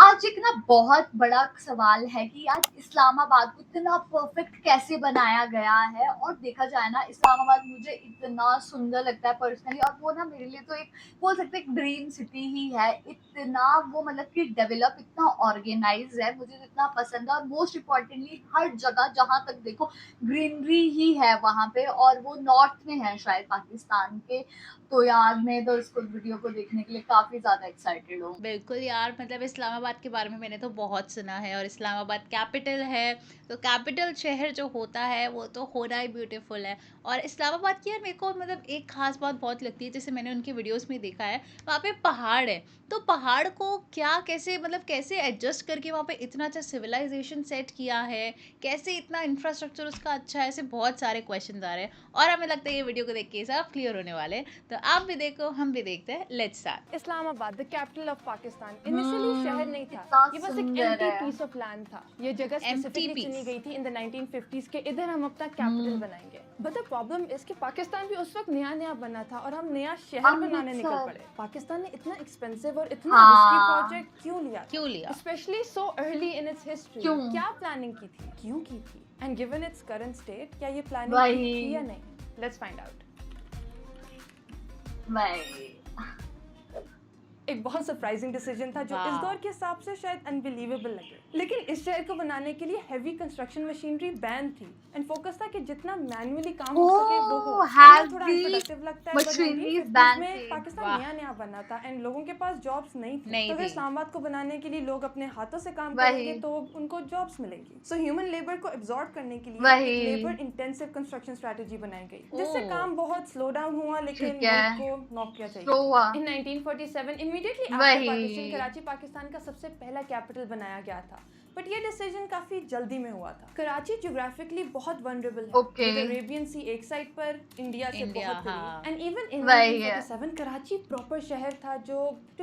आज एक ना बहुत बड़ा सवाल है कि यार इस्लामाबाद को इतना परफेक्ट कैसे बनाया गया है। और देखा जाए ना, इस्लामाबाद मुझे इतना सुंदर लगता है पर्सनली, और वो ना मेरे लिए तो एक बोल सकते हैं एक ड्रीम सिटी ही है। इतना वो मतलब कि डेवलप, इतना ऑर्गेनाइज है, मुझे तो इतना पसंद है। और मोस्ट इम्पोर्टेंटली हर जगह जहाँ तक देखो ग्रीनरी ही है वहां पे, और वो नॉर्थ में है शायद पाकिस्तान के। तो यार मैं तो इसको वीडियो को देखने के लिए काफी ज्यादा एक्साइटेड हूँ। बिल्कुल यार, मतलब इस्लामाबाद के बारे में मैंने तो बहुत सुना है, और इस्लामाबाद कैपिटल है। तो कैपिटल शहर जो होता है वो तो होना ही ब्यूटीफुल है। और इस्लामाबाद की यार मेरे को मतलब एक खास बात बहुत लगती है, जैसे मैंने उनकी वीडियोस में देखा है, वहाँ पे पहाड़ है। तो पहाड़ को क्या कैसे मतलब कैसे एडजस्ट करके वहाँ पे इतना अच्छा सिविलाइजेशन सेट किया है, कैसे इतना इंफ्रास्ट्रक्चर उसका अच्छा है, ऐसे बहुत सारे क्वेश्चन आ रहे हैं। और हमें लगता है ये वीडियो को देख के सब क्लियर होने वाले हैं। तो आप भी देखो, हम भी देखते हैं। Let's start. Islamabad the capital of Pakistan initially शहर नहीं था, कितना ये बस एक सुंदर एम्प्टी है। पीस ऑफ लैंड था। ये जगह एम्प्टी स्पेसिफिकली चुनी पीस। गई थी इन द 1950s के इधर हम अपना कैपिटल बनाएंगे। बट द प्रॉब्लम इज कि पाकिस्तान भी उस वक्त नया नया बना था और हम नया शहर बनाने निकल अमृतसर। पड़े। पाकिस्तान ने इतना एक्सपेंसिव और इतना रिस्की प्रोजेक्ट क्यों लिया, क्यों लिया? Specially so early in its history? क्यों? क्या प्लानिंग की थी, क्यों की थी, and given its current state क्या ये प्लानिंग वही थी या नहीं? Let's find out. वही एक बहुत सरप्राइजिंग डिसीजन था जो इस दौर के हिसाब से शायद अनबिलीवेबल लगे, लेकिन इस शहर को बनाने के लिए हेवी कंस्ट्रक्शन मशीनरी बैन थी एंड फोकस था कि जितना मैन्युअली काम हो सके वो हो। थोड़ा अनप्रोडक्टिव लगता है, but 1950s में पाकिस्तान नया नया बना था एंड लोगों के पास जॉब्स नहीं थी। तो अगर इस्लामाबाद को बनाने के लिए लोग अपने हाथों से काम करेंगे तो उनको जॉब्स मिलेंगी। सो ह्यूमन लेबर को एब्जॉर्ब करने के लिए एक लेबर इंटेंसिव कंस्ट्रक्शन स्ट्रेटजी बनाई गई, जिससे काम बहुत स्लो डाउन हुआ, लेकिन मुल्क को नौकरियां चाहिए। इन 1947 immediately after partition Karachi Pakistan का सबसे पहला कैपिटल बनाया गया था, बट ये डिसीजन काफी जल्दी में हुआ था। कराची ज्योग्राफिकली बहुत वनरेबल है, विद अरेबियन सी एक साइड पर, इंडिया से बहुत करीब, and even in 1947 Karachi proper शहर था जो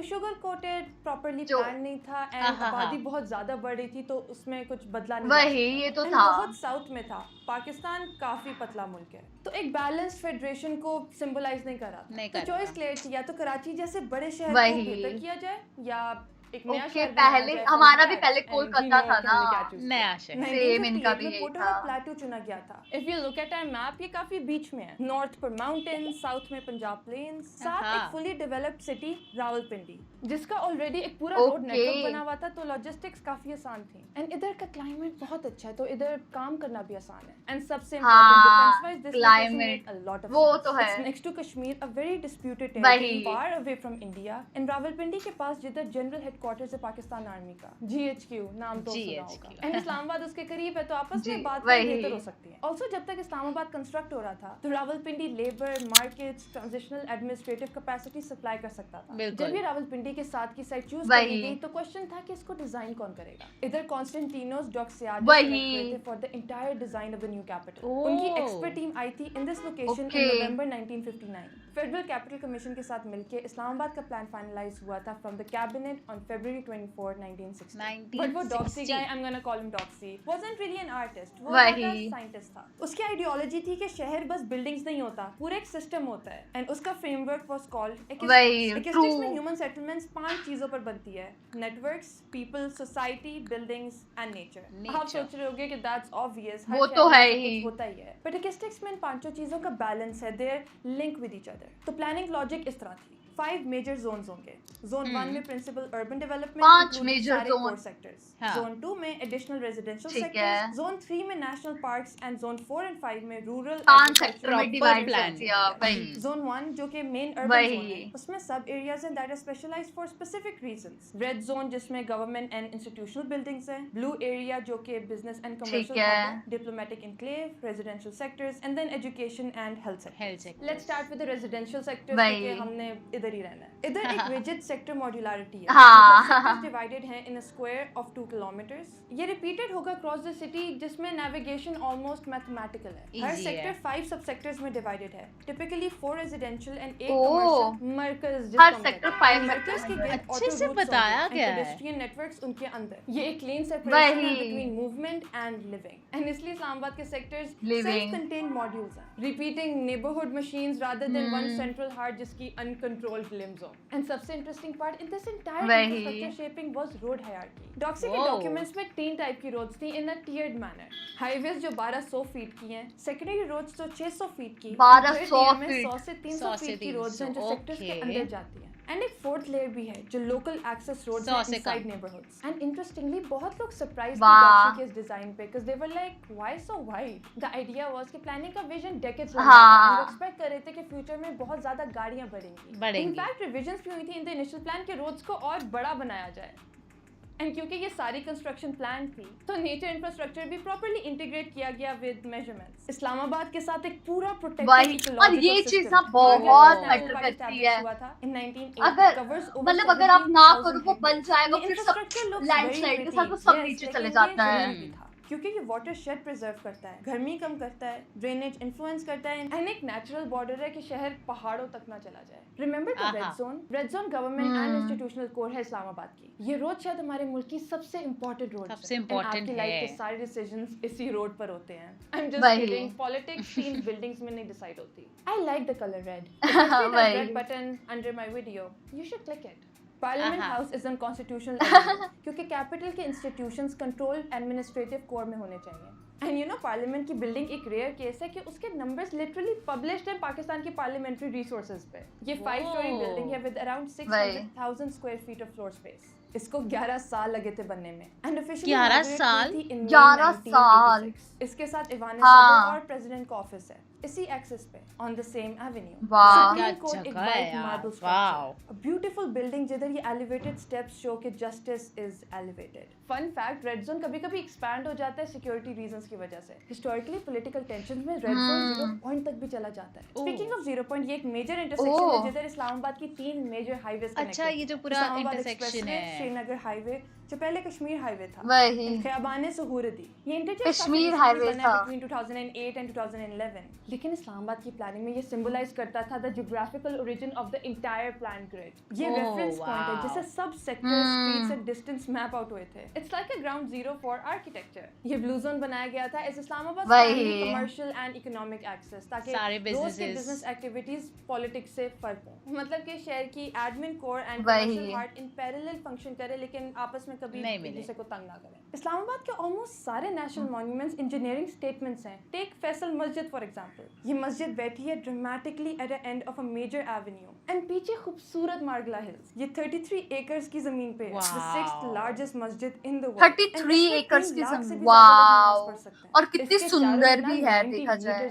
शुगर कोटेड, प्रॉपर्ली प्लान नहीं था, एंड आबादी बहुत ज्यादा बढ़ रही थी, तो उसमें कुछ बदला नहीं ये तो था। बहुत साउथ में था। पाकिस्तान काफी पतला मुल्क है, तो एक बैलेंस्ड फेडरेशन को सिंबलाइज नहीं कर रहा था। तो चॉइस क्लियर थी, या तो कराची जैसे बड़े शहर को बेहतर किया जाए, या एक नया शहर पहले हमारा भी पहले कोलकाता था ना, नया शहर। सेम इनका भी यही था। प्लेटू चुना गया था। If you look at our map, ये काफी बीच में है, नॉर्थ पर माउंटेन, साउथ में पंजाब प्लेन्स, साथ एक फुली डेवलप्ड सिटी रावलपिंडी, जिसका ऑलरेडी एक पूरा रोड नेटवर्क बना हुआ था, तो लॉजिस्टिक्स काफी आसान थी। एंड इधर का क्लाइमेट बहुत अच्छा है, तो इधर काम करना भी आसान है। एंड सबसे important, defence wise this location made a lot of sense. तो है next to Kashmir, a very disputed territory far away from India, and Rawalpindi के पास जिधर जनरल हेडक्वार्टर्स है पाकिस्तान आर्मी का, GHQ नाम तो सुना होगा, एंड इस्लामाबाद उसके करीब है, तो आपस में बात बेहतर हो सकती है। ऑल्सो जब तक इस्लामाबाद कंस्ट्रक्ट हो रहा था, तो Rawalpindi labour markets, transitional administrative capacity supply कर सकता था। जब ये रावलपिंडी के साथ की साइड चूज कर ली गई, तो क्वेश्चन था कि इसको डिजाइन कौन करेगा। इधर Constantinos Doxiadis for the entire design of the new capital. उनकी एक्सपर्ट टीम आई थी in this location in November 1959। Federal capital commission के साथ मिलकर इस्लामाबाद का प्लान फाइनलाइज हुआ था from the cabinet on February 24, 1960। But वो Doxy guy, I am gonna call him Doxy, wasn't really an artist, वो एक साइंटिस्ट था। उसकी आइडियोलॉजी थी कि शहर बस बिल्डिंग्स नहीं होता, पूरा एक सिस्टम होता है, एंड उसका फ्रेमवर्क वाज कॉल्ड एक्सिस्टिक्स में ह्यूमन सेटलमेंट्स 5 चीजों पर बनती है, networks, people, society, buildings and nature. आप सोच रहे होंगे कि दैट्स ऑब्वियस, वो तो है ही, होता ही है, बट एक्सिस्टिक्स में इन 5 चीजों का बैलेंस है, they are link with each other. तो प्लानिंग लॉजिक इस तरह थी, 5 मेजर जोन्स होंगे। जोन 1 में principal urban development, 5 major zone sectors. Zone 2 में एडिशनल रेजिडेंशियल सेक्टर्स, जोन 3 में national parks, and zone 4 and 5 में रूरल 5 सेक्टर में डिवाइड किया। जोन 1 जो कि मेन अर्बन जोन है, उसमें सब एरियाज हैं that are specialised for specific regions. Red zone जिसमें गवर्नमेंट एंड इंस्टीट्यूशनल बिल्डिंग्स हैं, ब्लू एरिया जो कि बिजनेस एंड कमर्शियल हब है, diplomatic enclave, residential sectors, and then education and health sectors. Let's start with the residential sectors, क्योंकि हमने इधर ही रहना है। इधर एक रिजिड सेक्टर मॉड्यूलरिटी है, मतलब सेक्टर्स डिवाइडेड हैं इन अ स्क्वायर ऑफ 2 किलोमीटर्स। ये रिपीटेड होगा अक्रॉस द सिटी, जिसमें नेविगेशन ऑलमोस्ट मैथमेटिकल है। हर सेक्टर 5 सब सेक्टर्स में डिवाइडेड है, typically 4 residential and 1 commercial. Markaz, her sector 5 मरकज की अच्छे से बताया गया है, पेडेस्ट्रियन नेटवर्क्स उनके अंदर। ये एक क्लीन सेपरेशन है between movement and living, and इसलिए इस्लामाबाद के सेक्टर्स सेल्फ कंटेन्ड मॉड्यूल्स हैं, repeating neighbourhood machines rather than one central heart जिसकी uncontrolled called limbs of. And सबसे interesting part in this entire वही। infrastructure shaping was road hierarchy. Doxy के Whoa. Documents में 3 type की roads थी in a tiered manner. Highways जो 1200 feet की हैं, सेकेंडरी रोड्स जो 600 फीट की, 1200 में फीट। 100 से 300 100 से फीट की रोड्स हैं जो 300, सेक्टर्स के okay. अंदर जाती हैं. एंड एक फोर्थ लेयर भी है जो लोकल एक्सेस रोड्स 100 हैं से inside come. Neighbourhoods. And interestingly बहुत लोग सरप्राइज थे वाह। डॉक्सी के इस डिजाइन पे because they were like why so wide. The idea was कि प्लानिंग का विजन डेकेड्स लंबा था हाँ। एंड एक्सपेक्ट कर रहे थे कि फ्यूचर में बहुत ज्यादा गाड़ियां बढ़ेंगी. इनफैक्ट रिविजन्स भी हुई थी इन द इनिशियल प्लान के रोड्स को और बड़ा बनाया जाए. एंड क्योंकि ये सारी कंस्ट्रक्शन प्लान थी तो नेचर इंफ्रास्ट्रक्चर भी प्रॉपर्ली इंटीग्रेट किया गया विद मेजरमेंट्स. इस्लामाबाद के साथ एक पूरा वही, और ये चीज ना बहुत मैटर करती है. अगर आप ना करो वो बन जाएगा फिर सब लैंडस्लाइड के साथ वो सब नीचे चले जाता है. क्योंकि ये वाटर शेड प्रिजर्व करता है, गर्मी कम करता है, ड्रेनेज इन्फ्लुएंस करता है एंड एक नेचुरल बॉर्डर है कि शहर पहाड़ों तक ना चला जाए. Remember the red zone government and institutional core है इस्लामाबाद की. ये रोड शायद हमारे मुल्क की सबसे इंपॉर्टेंट रोड सबसे इम्पोर्टेंट है. लाइफ के सारे डिसीजंस इसी रोड पर होते हैं. I am just kidding. Politics तीन बिल्डिंग्स में नहीं डिसाइड होती. I like the colour red. Red button under my video. You should click it. Parliament house is unconstitutional क्योंकि कैपिटल के इंस्टीट्यूशंस कंट्रोल एडमिनिस्ट्रेटिव कोर में होने चाहिए. एंड यू नो पार्लियामेंट की बिल्डिंग एक रेयर केस है कि उसके नंबर्स लिटरली पब्लिश्ड हैं पाकिस्तान के पार्लियामेंट्री रिसोर्सेज पे. ये 5 स्टोरी बिल्डिंग है with around 600,000 square feet of floor space. इसको 11 साल लगे थे बनने में एंड ऑफिशियली 11 साल? 11 साल. इसके साथ इवान हाँ. और प्रेसिडेंट का ऑफिस है इसी एक्सेस पे ऑन द सेम एवेन्यू. वाह. क्या जगह है यार. वाओ. A beautiful building जिधर ये elevated steps show कि justice is elevated. Fun fact, red zone कभी-कभी expand हो जाता है security reasons की वजह से. Historically political tensions में red zone 0 point तक भी चला जाता है. Speaking of 0 point, ये एक major intersection है जिधर इस्लामाबाद की 3 major highways connect. अच्छा ये जो पूरा इंटरसेक्शन है. श्रीनगर हाईवे जो पहले कश्मीर हाईवे था. वही. खियाबान सुहूरदी. ये इंटरचेंज कश्मीर हाईवे था between 2008 and 2011. लेकिन इस्लामाबाद की प्लानिंग में ये सिंबलाइज करता था the geographical origin of the entire plan grid. ये रेफरेंस पॉइंट है जिससे सब sectors streets and distance map out हुए थे. It's like a ground zero for architecture. ये ब्लू जोन बनाया गया था as Islamabad commercial and economic access ताकि सारे बिजनेस एक्टिविटीज पॉलिटिक्स से फर्क हो. मतलब कि शहर की admin core and commercial heart in parallel function करे लेकिन आपस में कभी एक दूसरे को तंग ना करें. इस्लामाबाद के ऑलमोस्ट सारे नेशनल मॉन्यूमेंट्स इंजीनियरिंग स्टेटमेंट्स हैं. Take Faisal Masjid for example. ये मस्जिद बैठी है dramatically at the end of a major avenue and पीछे खूबसूरत मार्गला हिल्स. ये 33 एकर्स की जमीन पे है. द 6th लार्जेस्ट मस्जिद इन द वर्ल्ड. 33 एकर्स की जमीन. वाओ. और कितनी सुंदर भी है देखा जाए.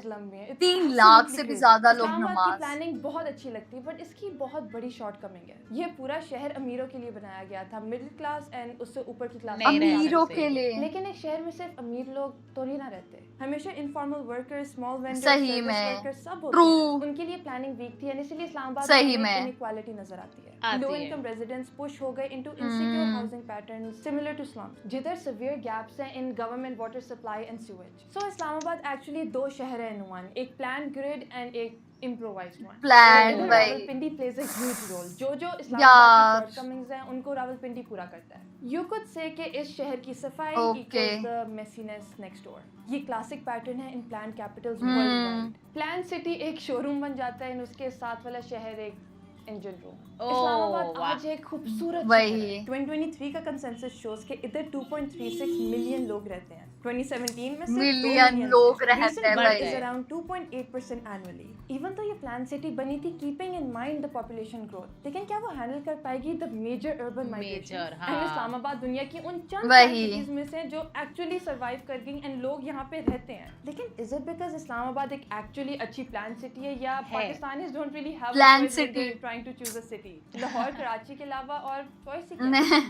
3 लाख से भी ज्यादा लोग नमाज. प्लानिंग बहुत अच्छी लगती है बट इसकी बहुत बड़ी शॉर्टकमिंग है. ये पूरा शहर अमीरों के लिए बनाया गया था. मिडिल क्लास एंड उससे ऊपर की क्लास अमीरों के लिए. लेकिन एक शहर में सिर्फ अमीर लोग तो नहीं ना रहते. हमेशा इनफॉर्मल वर्कर्स, स्मॉल वेंडर्स, सही में वर्कर्स सब होते हैं. उनके लिए प्लानिंग वीक थी एंड इसीलिए इस्लामाबाद सही में इनइक्वालिटी नजर आती है. लो इनकम रेजिडेंट्स पुश हो गए into insecure housing patterns similar to slums जिधर सिवियर गैप्स हैं in government water supply and sewage. So Islamabad actually 2 शहर हैं इन वन. एक प्लान ग्रिड एंड एक improvised one. Planned by Rawalpindi plays a huge role. जो इस्लामाबाद की shortcomings हैं उनको रावलपिंडी पूरा करता है. You could say कि इस शहर की सफाई equals the messiness next door. ये क्लासिक पैटर्न है in plan capitals worldwide. Plan city एक शोरूम बन जाता है और उसके साथ वाला शहर एक इंजन रूम. इस्लामाबाद आज एक खूबसूरत शहर है. 2023 का कंसेंसस शोज कि इधर 2.36 मिलियन लोग रहते हैं. 2017 में सिर्फ मिलियन लोग रहते हैं भाई. is around 2.8% annually. Even though ये प्लान सिटी बनी थी keeping in mind the population growth, लेकिन क्या वो हैंडल कर पाएगी the major urban migration? And Islamabad दुनिया की उन चंद सिटीज में से जो actually survive कर गई and लोग यहाँ पे रहते हैं. लेकिन is it because इस्लामाबाद एक actually अच्छी प्लान सिटी है या Pakistanis don't really have plan city trying to choose a city? Lahore, Karachi के अलावा और चॉइस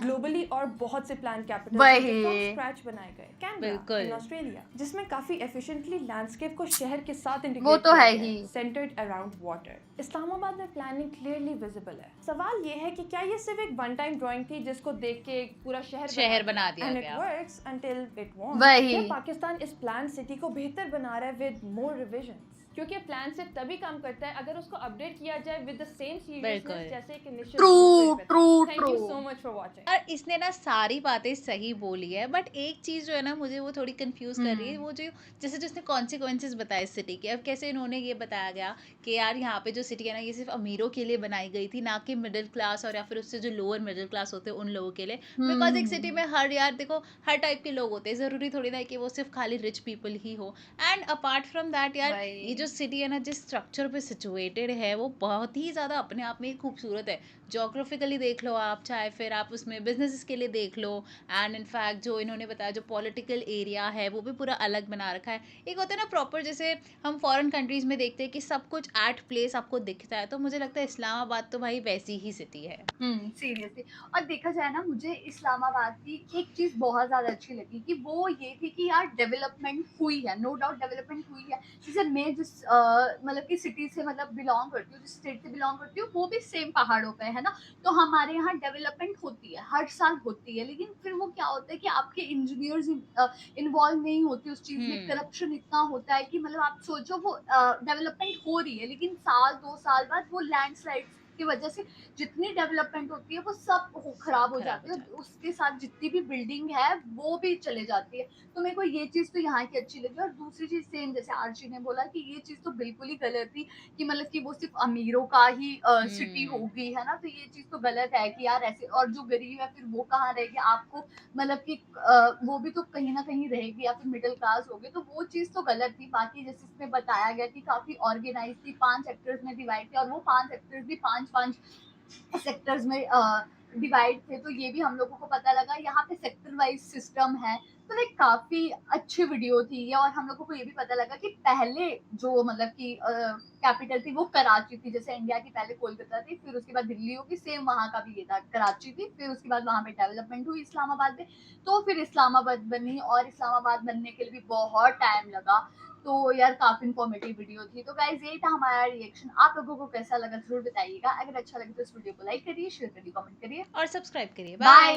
ग्लोबली और बहुत से प्लान कैपिटल्स स्क्रैच बनाए गए. कैनबरा इन ऑस्ट्रेलिया जिसमें काफी एफिशिएंटली लैंडस्केप को शहर के साथ इंटीग्रेट वो तो है ही सेंटर्ड अराउंड वाटर. इस्लामाबाद में प्लानिंग क्लियरली विजिबल है. सवाल ये है कि क्या ये सिर्फ एक वन टाइम ड्राइंग थी जिसको देख के एक पूरा शहर बना दिया गया. And it works until it won't. Pakistan इस प्लान सिटी को बेहतर बना रहा है विद मोर रिविजन्स. क्योंकि प्लान सिर्फ तभी काम करता है अगर उसको अपडेट किया जाए विद द सेम बिल्कुल। सीरियसनेस जैसे एक initial true thank you true so much for watching. और इसने ना सारी बातें सही बोली है, बट एक चीज़ जो है ना मुझे वो थोड़ी कंफ्यूज कर रही है, वो जो जैसे जिसने कॉन्सिक्वेंसेस बताए सिटी के, अब कैसे इन्होंने ये बताया गया कि यार यहाँ पे जो सिटी है ना ये सिर्फ अमीरों के लिए बनाई गई थी, ना कि मिडिल क्लास और या फिर उससे जो लोअर मिडिल क्लास होते हैं उन लोगों के लिए। बिकॉज एक सिटी में हर यार देखो हर टाइप के लोग होते हैं, ज़रूरी थोड़ी ना है कि वो सिर्फ खाली रिच पीपल ही हो। एंड अपार्ट फ्रॉम दैट यार ये जो सिटी है ना जिस स्ट्रक्चर पे सिचुएटेड है वो बहुत ही ज़्यादा अपने आप में ही खूबसूरत है। जोग्राफिकली देख लो आप, चाहे फिर आप उसमें बिजनेसेस के लिए देख लो, एंड इनफैक्ट जो इन्होंने बताया जो पॉलिटिकल एरिया है वो भी पूरा अलग बना रखा है। एक होता है ना प्रॉपर, जैसे हम फॉरेन कंट्रीज में देखते हैं कि सब कुछ एट प्लेस आपको दिखता है, तो मुझे लगता है इस्लामाबाद तो भाई वैसी ही सिटी है। सीरियसली। और देखा जाए ना, मुझे इस्लामाबाद की एक चीज बहुत ज्यादा अच्छी लगी कि वो ये थी कि यार डेवलपमेंट हुई है, नो डाउट डेवलपमेंट हुई है। जैसे मैं जिस मतलब कि सिटी से मतलब बिलोंग करती हूँ, जिस स्टेट से बिलोंग करती हूँ, वो भी सेम पहाड़ों पे है ना। तो हमारे यहाँ डेवलपमेंट होती है, हर साल होती है, लेकिन फिर वो क्या होता है कि आपके इंजीनियर्स इन्वॉल्व नहीं होते उस चीज में। करप्शन इतना होता है कि मतलब आप सोचो वो डेवलपमेंट हो रही है, लेकिन साल 2 साल बाद वो लैंडस्लाइड की वजह से जितनी डेवलपमेंट होती है वो सब खराब हो जाती है। उसके साथ जितनी भी बिल्डिंग है वो भी चले जाती है। तो मेरे को ये चीज तो यहाँ की अच्छी लगी। और दूसरी चीज सेम जैसे आर्ची ने बोला कि ये चीज तो बिल्कुल ही गलत थी कि मतलब कि वो सिर्फ अमीरों का ही सिटी होगी, है ना। तो ये चीज तो गलत है कि यार ऐसे, और जो गरीब है फिर वो कहाँ रहेगी। आपको मतलब कि वो भी तो कहीं ना कहीं रहेगी, या फिर मिडिल क्लास होगी। तो वो चीज तो गलत थी। बाकी जैसे इसमें बताया गया कि काफी ऑर्गेनाइज थी, 5 सेक्टर्स में डिवाइड थे, और वो 5 सेक्टर्स भी 5-5 सेक्टर्स में डिवाइड थे। तो ये भी हम लोगों को पता लगा, यहाँ पे सेक्टर वाइज सिस्टम है। तो लाइक काफी अच्छी वीडियो थी ये। और हम लोगों को ये भी पता लगा कि पहले जो मतलब कि कैपिटल थी वो कराची थी। जैसे इंडिया की पहले कोलकाता थी, फिर उसके बाद दिल्ली होगी, सेम वहाँ का भी ये था, कराची थी। फिर उसके बाद वहाँ पे डेवलपमेंट हुई इस्लामाबाद में, तो फिर इस्लामाबाद बनी। और इस्लामाबाद बनने के लिए भी बहुत टाइम लगा। तो यार काफी इन्फॉर्मेटिव वीडियो थी। तो गाइज यही था हमारा रिएक्शन। आप लोगों को कैसा लगा जरूर बताइएगा। अगर अच्छा लगे तो इस वीडियो को लाइक करिए, शेयर करिए, कमेंट करिए। और सब्सक्राइब करिए। बाय। बाय।